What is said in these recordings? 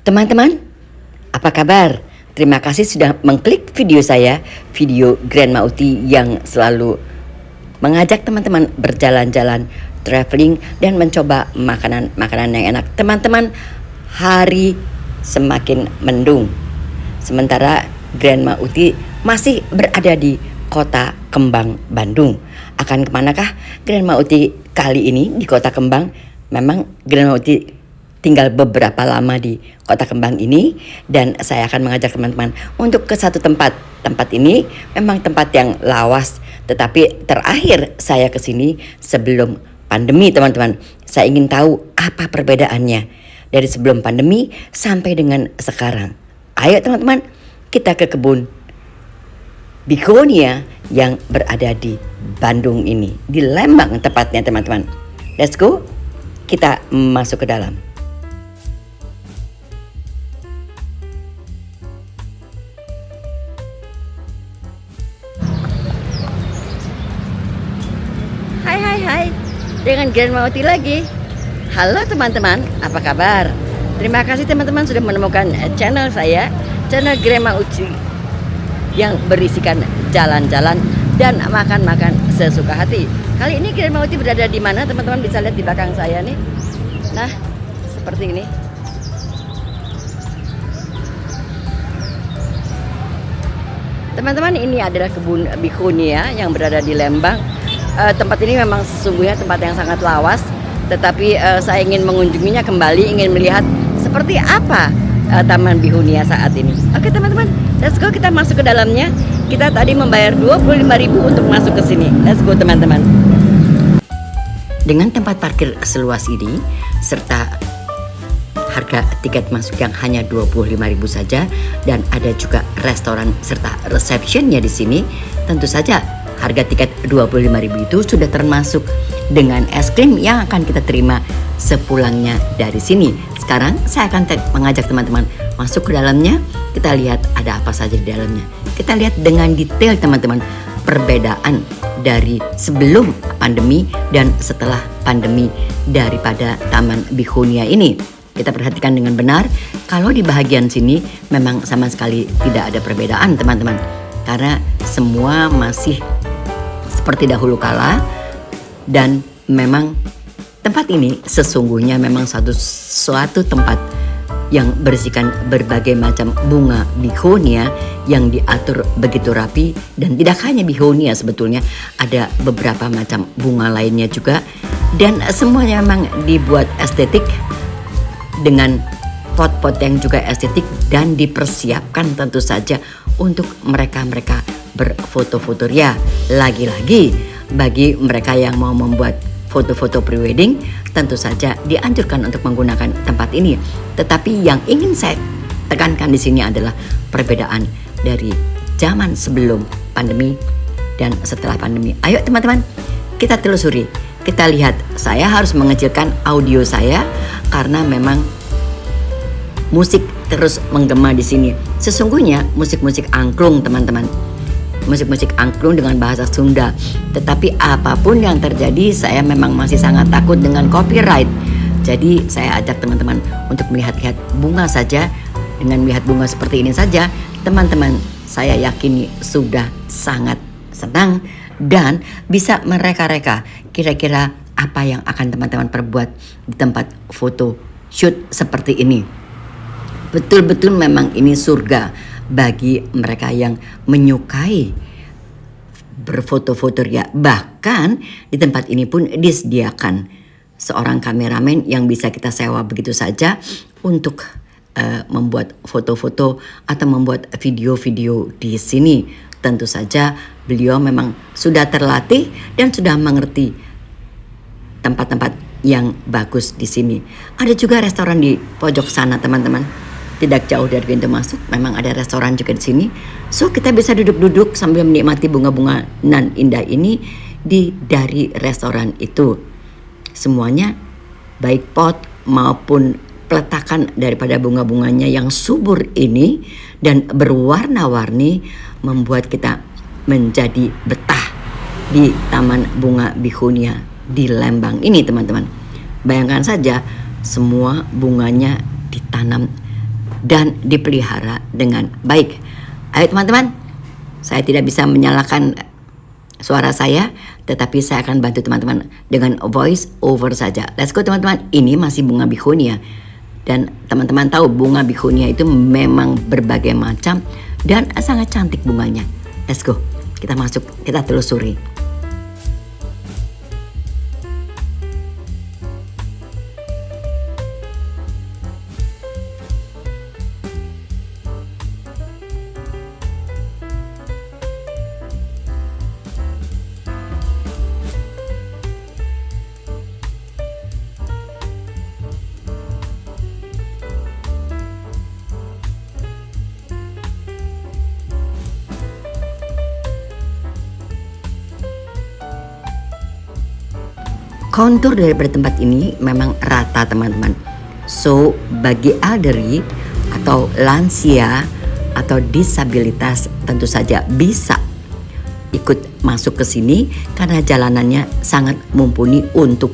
Teman-teman, apa kabar? Terima kasih sudah mengklik video saya, video Grandma Uti yang selalu mengajak teman-teman berjalan-jalan, traveling, dan mencoba makanan-makanan yang enak. Teman-teman, hari semakin mendung. Sementara Grandma Uti masih berada di Kota Kembang, Bandung. Akan kemanakah Grandma Uti kali ini di Kota Kembang? Memang Grandma Uti tinggal beberapa lama di Kota Kembang ini, dan saya akan mengajak teman-teman untuk ke satu tempat. Tempat ini memang tempat yang lawas, tetapi terakhir saya ke sini sebelum pandemi, teman-teman. Saya ingin tahu apa perbedaannya dari sebelum pandemi sampai dengan sekarang. Ayo teman-teman, kita ke kebun Begonia yang berada di Bandung ini, di Lembang tepatnya, teman-teman. Let's go, kita masuk ke dalam. Hai, dengan Grandma Uti lagi. Halo teman-teman, apa kabar? Terima kasih teman-teman sudah menemukan channel saya, channel Grandma Uti, yang berisikan jalan-jalan dan makan-makan sesuka hati. Kali ini Grandma Uti berada di mana? Teman-teman bisa lihat di belakang saya nih. Nah, seperti ini. Teman-teman, ini adalah kebun Begonia yang berada di Lembang. Tempat ini memang sesungguhnya tempat yang sangat lawas, tetapi saya ingin mengunjunginya kembali, ingin melihat seperti apa Taman Begonia saat ini. Oke teman-teman, let's go, kita masuk ke dalamnya. Kita tadi membayar 25.000 untuk masuk ke sini. Let's go teman-teman. Dengan tempat parkir seluas ini serta harga tiket masuk yang hanya 25.000 saja, dan ada juga restoran serta receptionnya di sini, tentu saja harga tiket 25.000 itu sudah termasuk dengan es krim yang akan kita terima sepulangnya dari sini. Sekarang saya akan mengajak teman-teman masuk ke dalamnya. Kita lihat ada apa saja di dalamnya. Kita lihat dengan detail teman-teman perbedaan dari sebelum pandemi dan setelah pandemi daripada Taman Begonia ini. Kita perhatikan dengan benar, kalau di bagian sini memang sama sekali tidak ada perbedaan teman-teman, karena semua masih seperti dahulu kala. Dan memang tempat ini sesungguhnya memang suatu tempat yang berisikan berbagai macam bunga Begonia yang diatur begitu rapi. Dan tidak hanya Begonia, sebetulnya ada beberapa macam bunga lainnya juga, dan semuanya memang dibuat estetik dengan pot-pot yang juga estetik dan dipersiapkan tentu saja untuk mereka-mereka berfoto-foto ria. Lagi-lagi bagi mereka yang mau membuat foto-foto prewedding, tentu saja dianjurkan untuk menggunakan tempat ini. Tetapi yang ingin saya tekankan di sini adalah perbedaan dari zaman sebelum pandemi dan setelah pandemi. Ayo teman-teman, kita telusuri. Kita lihat, saya harus mengecilkan audio saya karena memang musik terus menggema di sini. Sesungguhnya musik-musik angklung teman-teman, musik-musik angklung dengan bahasa Sunda. Tetapi apapun yang terjadi, saya memang masih sangat takut dengan copyright. Jadi saya ajak teman-teman untuk melihat-lihat bunga saja. Dengan melihat bunga seperti ini saja, teman-teman saya yakini sudah sangat senang dan bisa mereka-reka kira-kira apa yang akan teman-teman perbuat di tempat foto shoot seperti ini. Betul-betul memang ini surga bagi mereka yang menyukai berfoto-foto ria. Bahkan di tempat ini pun disediakan seorang kameramen yang bisa kita sewa begitu saja untuk membuat foto-foto atau membuat video-video di sini. Tentu saja beliau memang sudah terlatih dan sudah mengerti tempat-tempat yang bagus di sini. Ada juga restoran di pojok sana teman-teman. Tidak jauh dari pintu masuk memang ada restoran juga di sini. So kita bisa duduk-duduk sambil menikmati bunga-bunga nan indah ini dari restoran itu. Semuanya baik pot maupun peletakan daripada bunga-bunganya yang subur ini dan berwarna-warni membuat kita menjadi betah di Taman Bunga Begonia di Lembang ini teman-teman. Bayangkan saja semua bunganya ditanam dan dipelihara dengan baik. Ayo teman-teman, saya tidak bisa menyalakan suara saya, tetapi saya akan bantu teman-teman dengan voice over saja. Let's go teman-teman, ini masih bunga bihunnya. Dan teman-teman tahu bunga bihunnya itu memang berbagai macam dan sangat cantik bunganya. Let's go, kita masuk, kita telusuri. Kontur daripada tempat ini memang rata teman-teman. So bagi elderly atau lansia atau disabilitas tentu saja bisa ikut masuk ke sini karena jalanannya sangat mumpuni untuk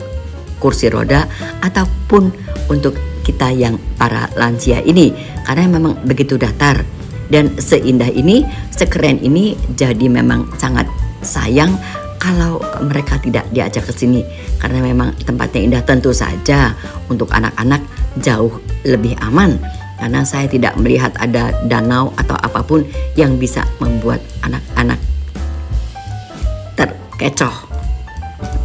kursi roda ataupun untuk kita yang para lansia ini, karena memang begitu datar dan seindah ini, sekeren ini, jadi memang sangat sayang kalau mereka tidak diajak ke sini karena memang tempatnya indah. Tentu saja untuk anak-anak jauh lebih aman karena saya tidak melihat ada danau atau apapun yang bisa membuat anak-anak terkecoh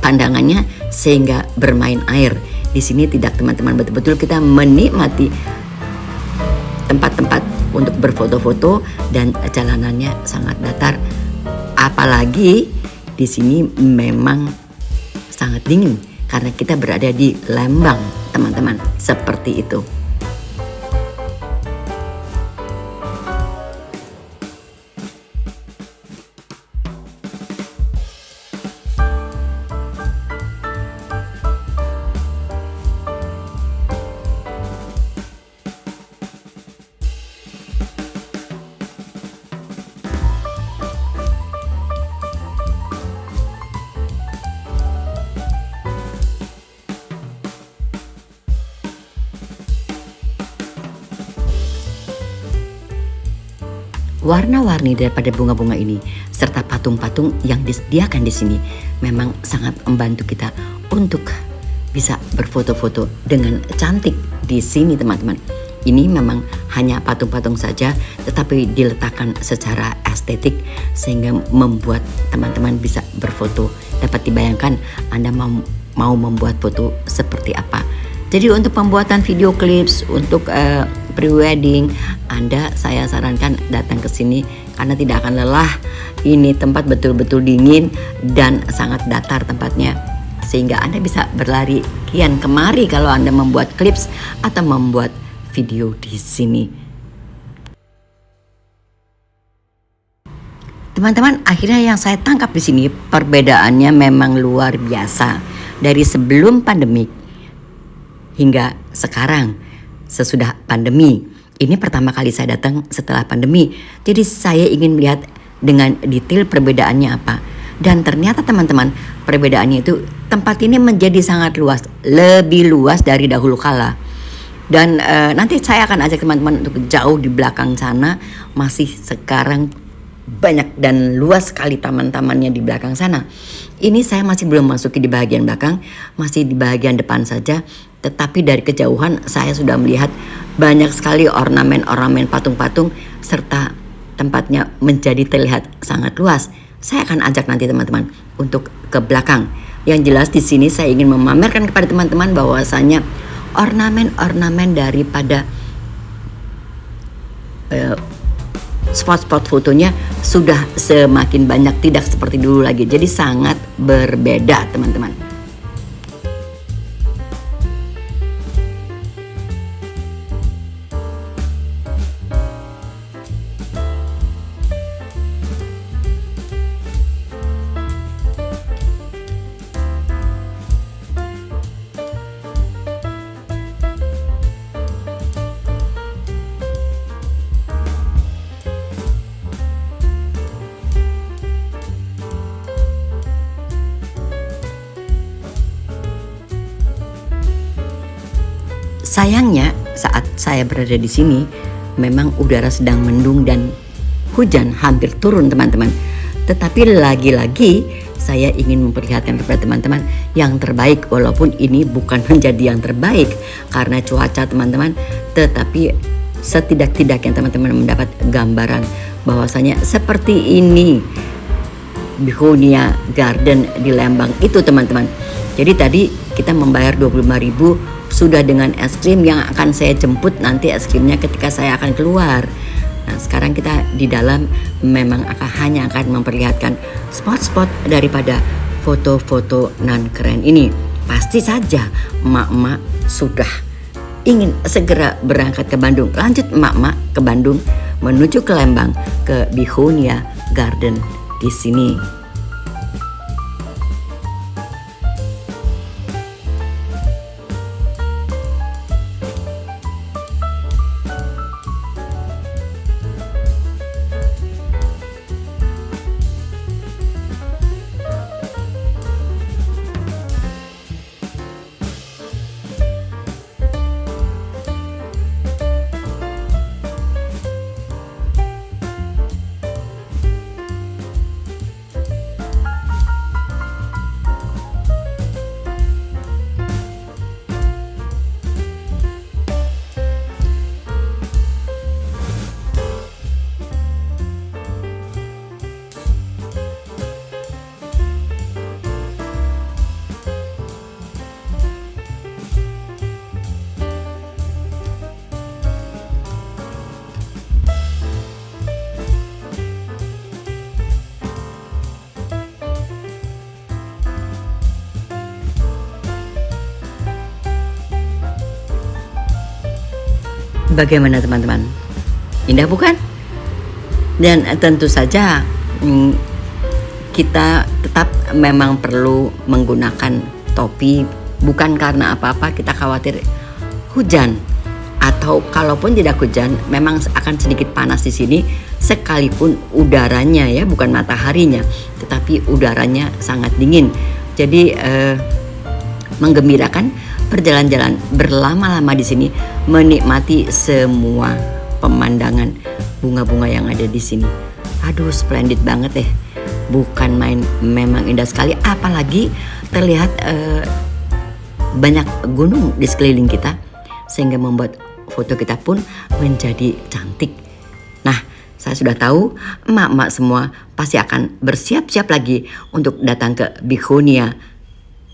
pandangannya sehingga bermain air. Di sini tidak teman-teman, betul-betul kita menikmati tempat-tempat untuk berfoto-foto dan jalanannya sangat datar. Apalagi di sini memang sangat dingin karena kita berada di Lembang, teman-teman. Seperti itu. Warna-warni daripada bunga-bunga ini serta patung-patung yang disediakan di sini memang sangat membantu kita untuk bisa berfoto-foto dengan cantik di sini, teman-teman. Ini memang hanya patung-patung saja, tetapi diletakkan secara estetik sehingga membuat teman-teman bisa berfoto. Dapat dibayangkan Anda mau membuat foto seperti apa. Jadi untuk pembuatan video clips, untuk pre-wedding, saya sarankan datang ke sini karena tidak akan lelah. Ini tempat betul-betul dingin dan sangat datar tempatnya, sehingga Anda bisa berlari kian kemari kalau Anda membuat clips atau membuat video di sini. Teman-teman, akhirnya yang saya tangkap di sini perbedaannya memang luar biasa dari sebelum pandemi hingga sekarang sesudah pandemi. Ini pertama kali saya datang setelah pandemi. Jadi saya ingin melihat dengan detail perbedaannya apa. Dan ternyata teman-teman, perbedaannya itu tempat ini menjadi sangat luas, lebih luas dari dahulu kala. Dan nanti saya akan ajak teman-teman untuk jauh di belakang sana. Masih sekarang banyak dan luas sekali taman-tamannya di belakang sana. Ini saya masih belum masuki di bagian belakang, masih di bagian depan saja. Tetapi dari kejauhan saya sudah melihat banyak sekali ornamen-ornamen patung-patung serta tempatnya menjadi terlihat sangat luas. Saya akan ajak nanti teman-teman untuk ke belakang. Yang jelas di sini saya ingin memamerkan kepada teman-teman bahwasanya ornamen-ornamen daripada spot-spot fotonya sudah semakin banyak, tidak seperti dulu lagi. Jadi sangat berbeda teman-teman. Sayangnya saat saya berada di sini, memang udara sedang mendung dan hujan hampir turun teman-teman. Tetapi lagi-lagi saya ingin memperlihatkan kepada teman-teman yang terbaik, walaupun ini bukan menjadi yang terbaik karena cuaca teman-teman, tetapi setidak-tidaknya teman-teman mendapat gambaran bahwasanya seperti ini Begonia Garden di Lembang itu teman-teman. Jadi tadi kita membayar 25.000 sudah dengan es krim yang akan saya jemput nanti es krimnya ketika saya akan keluar. Nah sekarang kita di dalam memang hanya akan memperlihatkan spot-spot daripada foto-foto nan keren ini. Pasti saja emak-emak sudah ingin segera berangkat ke Bandung. Lanjut emak-emak ke Bandung menuju ke Lembang ke Begonia Garden di sini. Bagaimana teman-teman? Indah bukan? Dan tentu saja kita tetap memang perlu menggunakan topi, bukan karena apa-apa kita khawatir hujan, atau kalaupun tidak hujan memang akan sedikit panas di sini sekalipun udaranya ya bukan mataharinya, tetapi udaranya sangat dingin. Jadi menggembirakan berjalan-jalan berlama-lama di sini, menikmati semua pemandangan bunga-bunga yang ada di sini. Aduh, splendid banget deh. Bukan main, memang indah sekali. Apalagi terlihat banyak gunung di sekeliling kita, sehingga membuat foto kita pun menjadi cantik. Nah, saya sudah tahu emak-emak semua pasti akan bersiap-siap lagi untuk datang ke Begonia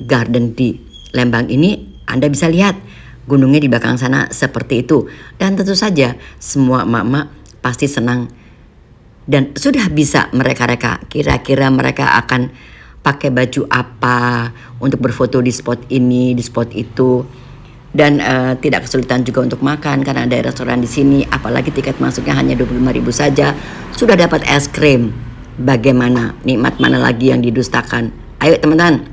Garden di Lembang ini. Anda bisa lihat gunungnya di belakang sana seperti itu. Dan tentu saja semua emak-emak pasti senang. Dan sudah bisa mereka-reka, kira-kira mereka akan pakai baju apa untuk berfoto di spot ini, di spot itu. Dan tidak kesulitan juga untuk makan karena ada restoran di sini. Apalagi tiket masuknya hanya 25.000 saja. Sudah dapat es krim. Bagaimana? Nikmat mana lagi yang didustakan? Ayo teman-teman,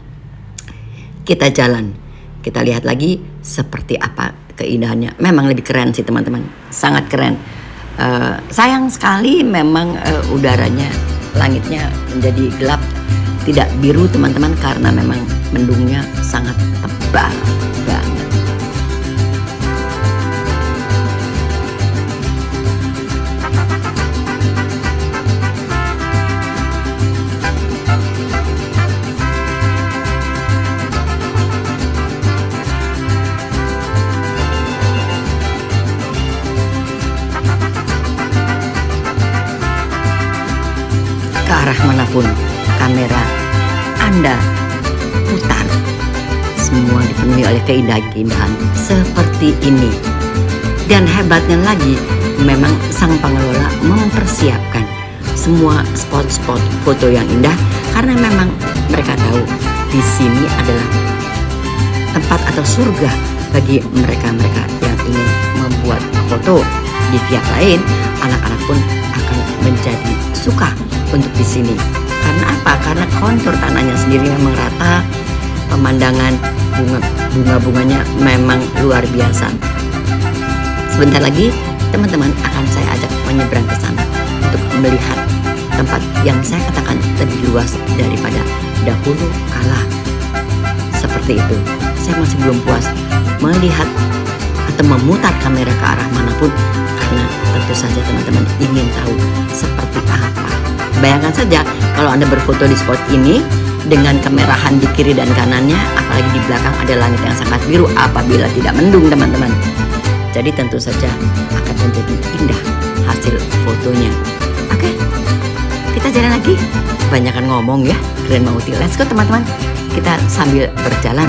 kita jalan. Kita lihat lagi seperti apa keindahannya. Memang lebih keren sih teman-teman, sangat keren. Sayang sekali memang udaranya, langitnya menjadi gelap, tidak biru teman-teman, karena memang mendungnya sangat tebal banget. Ke arah manapun kamera Anda putar, semua dipenuhi oleh keindahan-keindahan seperti ini. Dan hebatnya lagi, memang sang pengelola mempersiapkan semua spot-spot foto yang indah, karena memang mereka tahu di sini adalah tempat atau surga bagi mereka-mereka yang ingin membuat foto. Di pihak lain, anak-anak pun akan menjadi suka untuk di sini. Karena apa? Karena kontur tanahnya sendiri memang rata, pemandangan bunga-bunganya memang luar biasa. Sebentar lagi teman-teman akan saya ajak menyeberang ke sana untuk melihat tempat yang saya katakan lebih luas daripada dahulu kala. Seperti itu. Saya masih belum puas melihat atau memutar kamera ke arah manapun, karena tentu saja teman-teman ingin tahu seperti apa. Bayangkan saja kalau Anda berfoto di spot ini dengan kemerahan di kiri dan kanannya, apalagi di belakang ada langit yang sangat biru apabila tidak mendung teman-teman. Jadi tentu saja akan menjadi indah hasil fotonya. Oke, kita jalan lagi. Kebanyakan ngomong ya, keren banget. Let's go teman-teman. Kita sambil berjalan.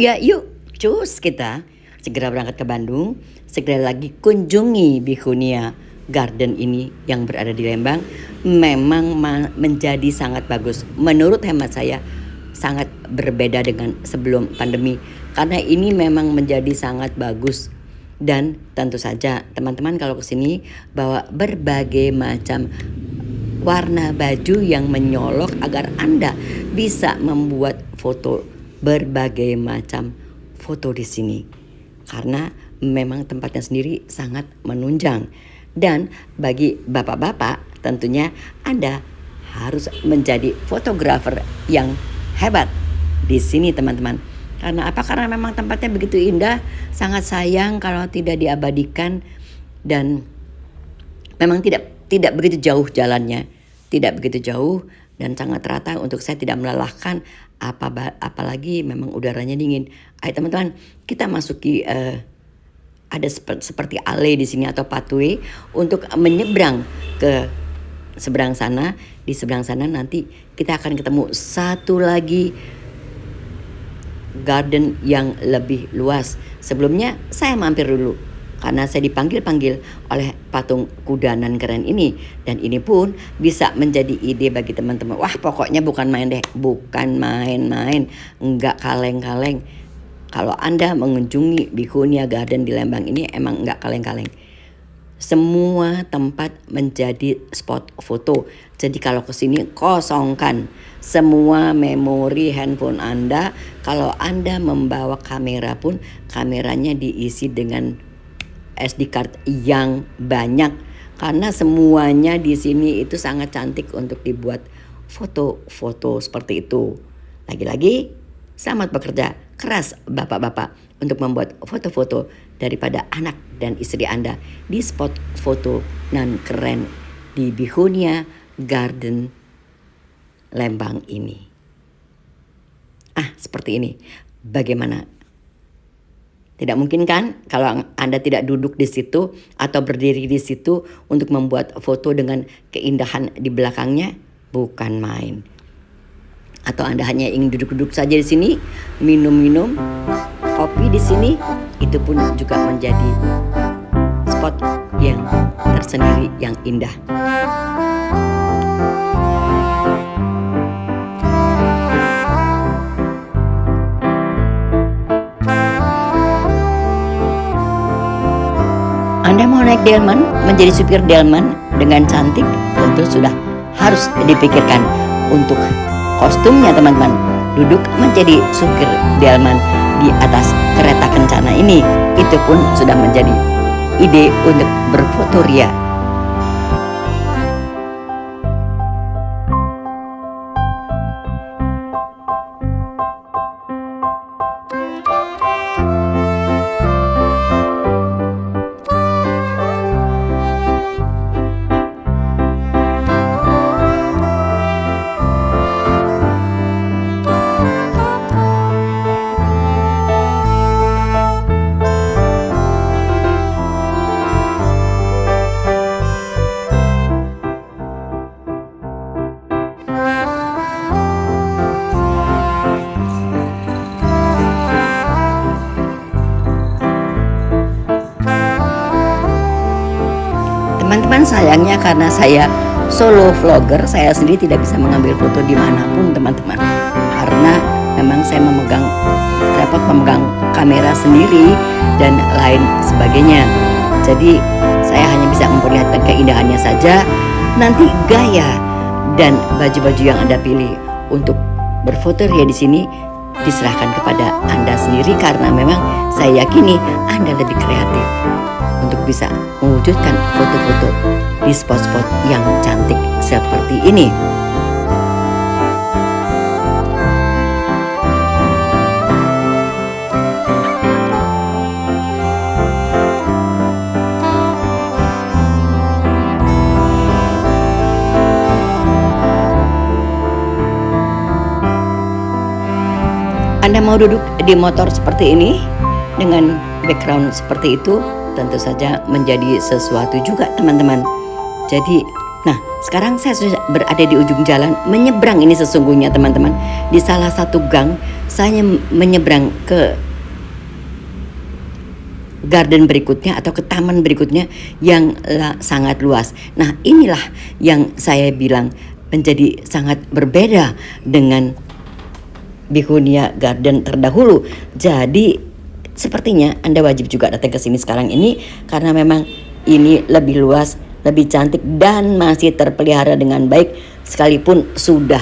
Yuk, cus kita segera berangkat ke Bandung, segera lagi kunjungi Bihuniya Garden ini yang berada di Lembang. Memang menjadi sangat bagus. Menurut hemat saya sangat berbeda dengan sebelum pandemi, karena ini memang menjadi sangat bagus. Dan tentu saja teman-teman kalau kesini bawa berbagai macam warna baju yang menyolok agar Anda bisa membuat foto berbagai macam foto di sini, karena memang tempatnya sendiri sangat menunjang. Dan bagi bapak-bapak tentunya Anda harus menjadi fotografer yang hebat di sini teman-teman. Karena apa? Karena memang tempatnya begitu indah, sangat sayang kalau tidak diabadikan, dan memang tidak begitu jauh jalannya, tidak begitu jauh dan sangat rata untuk saya tidak melelahkan. Apalagi memang udaranya dingin. Ayo teman-teman, kita masuki ada seperti ale di sini atau pathway untuk menyeberang ke seberang sana. Di seberang sana nanti kita akan ketemu satu lagi garden yang lebih luas. Sebelumnya saya mampir dulu karena saya dipanggil-panggil oleh patung kudanan keren ini. Dan ini pun bisa menjadi ide bagi teman-teman. Wah, pokoknya bukan main deh. Bukan main-main. Enggak kaleng-kaleng. Kalau Anda mengunjungi Bihuniya Garden di Lembang ini emang enggak kaleng-kaleng. Semua tempat menjadi spot foto. Jadi kalau kesini kosongkan semua memori handphone Anda. Kalau Anda membawa kamera pun, kameranya diisi dengan SD card yang banyak, karena semuanya di sini itu sangat cantik untuk dibuat foto-foto seperti itu. Lagi-lagi selamat bekerja keras bapak-bapak untuk membuat foto-foto daripada anak dan istri Anda di spot foto nan keren di Bihuniya Garden Lembang ini. Seperti ini. Bagaimana? Tidak mungkin kan kalau Anda tidak duduk di situ atau berdiri di situ untuk membuat foto dengan keindahan di belakangnya? Bukan main. Atau Anda hanya ingin duduk-duduk saja di sini, minum-minum kopi di sini, itu pun juga menjadi spot yang tersendiri yang indah. Anda mau naik delman, menjadi supir delman dengan cantik, tentu sudah harus dipikirkan untuk kostumnya teman-teman. Duduk menjadi supir delman di atas kereta kencana ini, itu pun sudah menjadi ide untuk berfoto ria. sayangnya karena saya solo vlogger, saya sendiri tidak bisa mengambil foto dimanapun teman-teman, karena memang saya dapat memegang kamera sendiri dan lain sebagainya. Jadi saya hanya bisa memperlihatkan keindahannya saja. Nanti gaya dan baju-baju yang Anda pilih untuk berfoto ria di sini diserahkan kepada Anda sendiri, karena memang saya yakini Anda lebih kreatif untuk bisa mewujudkan foto-foto di spot-spot yang cantik seperti ini. Anda mau duduk di motor seperti ini dengan background seperti itu, tentu saja menjadi sesuatu juga teman-teman. Jadi, nah sekarang saya sudah berada di ujung jalan, menyeberang ini sesungguhnya teman-teman. Di salah satu gang, saya menyeberang ke garden berikutnya atau ke taman berikutnya yang sangat luas. Nah inilah yang saya bilang menjadi sangat berbeda dengan Begonia Garden terdahulu. Jadi sepertinya Anda wajib juga datang ke sini sekarang ini, karena memang ini lebih luas, lebih cantik, dan masih terpelihara dengan baik. Sekalipun sudah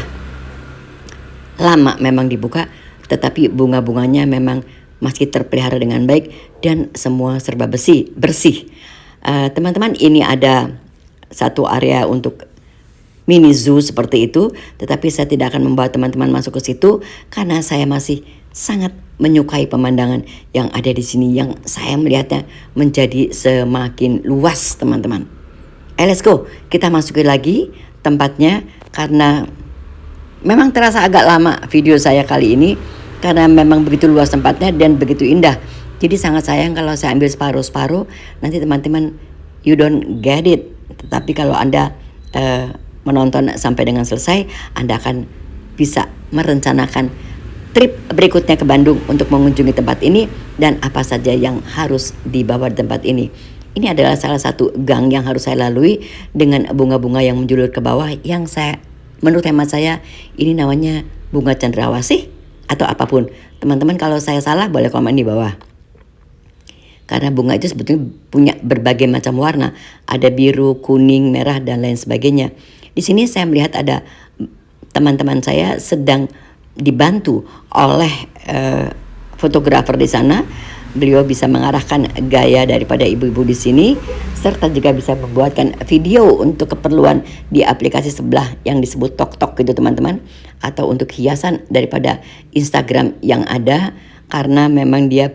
lama memang dibuka, tetapi bunga-bunganya memang masih terpelihara dengan baik dan semua serba bersih. Teman-teman, ini ada satu area untuk mini zoo seperti itu, tetapi saya tidak akan membawa teman-teman masuk ke situ karena saya masih sangat menyukai pemandangan yang ada di sini, yang saya melihatnya menjadi semakin luas teman-teman. Let's go, kita masukin lagi tempatnya, karena memang terasa agak lama video saya kali ini karena memang begitu luas tempatnya dan begitu indah. Jadi sangat sayang kalau saya ambil separuh-separuh, nanti teman-teman you don't get it. Tetapi kalau Anda menonton sampai dengan selesai, Anda akan bisa merencanakan trip berikutnya ke Bandung untuk mengunjungi tempat ini dan apa saja yang harus dibawa di tempat ini. Ini adalah salah satu gang yang harus saya lalui dengan bunga-bunga yang menjulur ke bawah, yang menurut hemat saya ini namanya bunga cendrawasih atau apapun. Teman-teman kalau saya salah boleh komen di bawah. Karena bunga itu sebetulnya punya berbagai macam warna, ada biru, kuning, merah dan lain sebagainya. Di sini saya melihat ada teman-teman saya sedang dibantu oleh fotografer di sana. Beliau bisa mengarahkan gaya daripada ibu-ibu di sini, serta juga bisa membuatkan video untuk keperluan di aplikasi sebelah yang disebut TokTok gitu teman-teman, atau untuk hiasan daripada Instagram yang ada, karena memang dia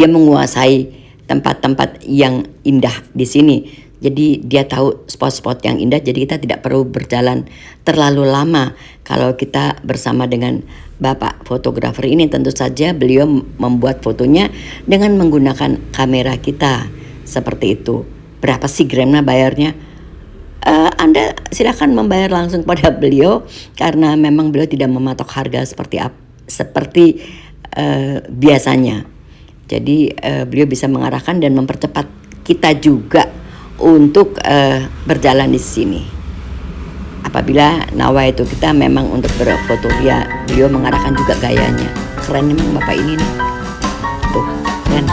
menguasai tempat-tempat yang indah di sini. Jadi dia tahu spot-spot yang indah, jadi kita tidak perlu berjalan terlalu lama kalau kita bersama dengan Bapak fotografer ini. Tentu saja beliau membuat fotonya dengan menggunakan kamera kita seperti itu. Berapa sih gramnya bayarnya? Anda silakan membayar langsung pada beliau, karena memang beliau tidak mematok harga seperti biasanya. Jadi beliau bisa mengarahkan dan mempercepat kita juga untuk berjalan di sini. Apabila nawa itu kita memang untuk berfoto, ya beliau mengarahkan juga gayanya. Keren memang Bapak ini nih. Tuh, keren.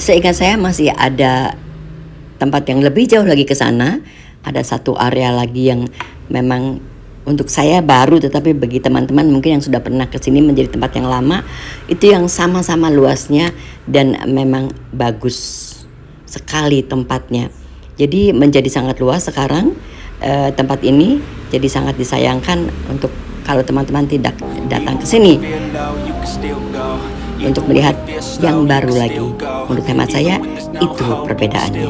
seingat saya masih ada tempat yang lebih jauh lagi ke sana. Ada satu area lagi yang memang untuk saya baru, tetapi bagi teman-teman mungkin yang sudah pernah ke sini menjadi tempat yang lama, itu yang sama-sama luasnya dan memang bagus sekali tempatnya. Jadi menjadi sangat luas sekarang tempat ini, jadi sangat disayangkan untuk kalau teman-teman tidak datang ke sini untuk melihat yang baru lagi. Menurut hemat saya itu perbedaannya.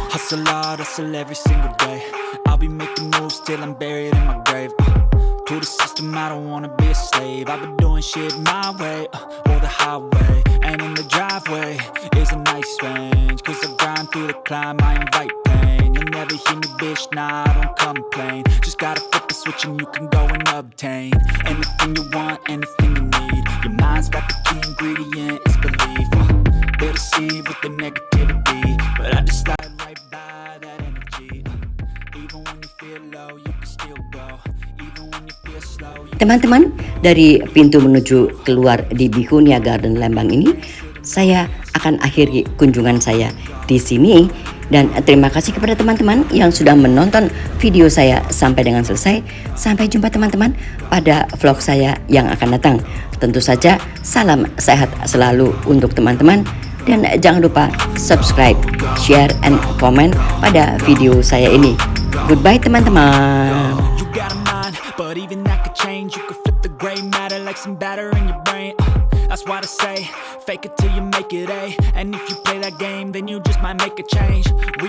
Hustle hard, hustle every single day. I'll be making moves till I'm buried in my grave. To the system, I don't wanna be a slave. I've been doing shit my way, or the highway. And in the driveway is a nice range. Cause I grind through the climb, I invite pain. You'll never hear me, bitch, nah, I don't complain. Just gotta flip the switch and you can go and obtain anything you want, anything you need. Your mind's got the key ingredient, it's belief. They'll deceive with the negativity, but I just slide right by that energy. Even when you feel low, you can still go. Even when you feel slow, Teman-teman, dari pintu menuju keluar di Bikunia Garden Lembang ini, saya akan akhiri kunjungan saya di sini. Dan terima kasih kepada teman-teman yang sudah menonton video saya sampai dengan selesai. Sampai jumpa teman-teman pada vlog saya yang akan datang. Tentu saja salam sehat selalu untuk teman-teman. Dan jangan lupa subscribe, share, and comment pada video saya ini. Goodbye teman-teman. you got a mind, but even that could change. You could flip the gray matter like some batter in your brain. That's why I say, fake it till you make it A. And if you play that game, then you just might make a change. We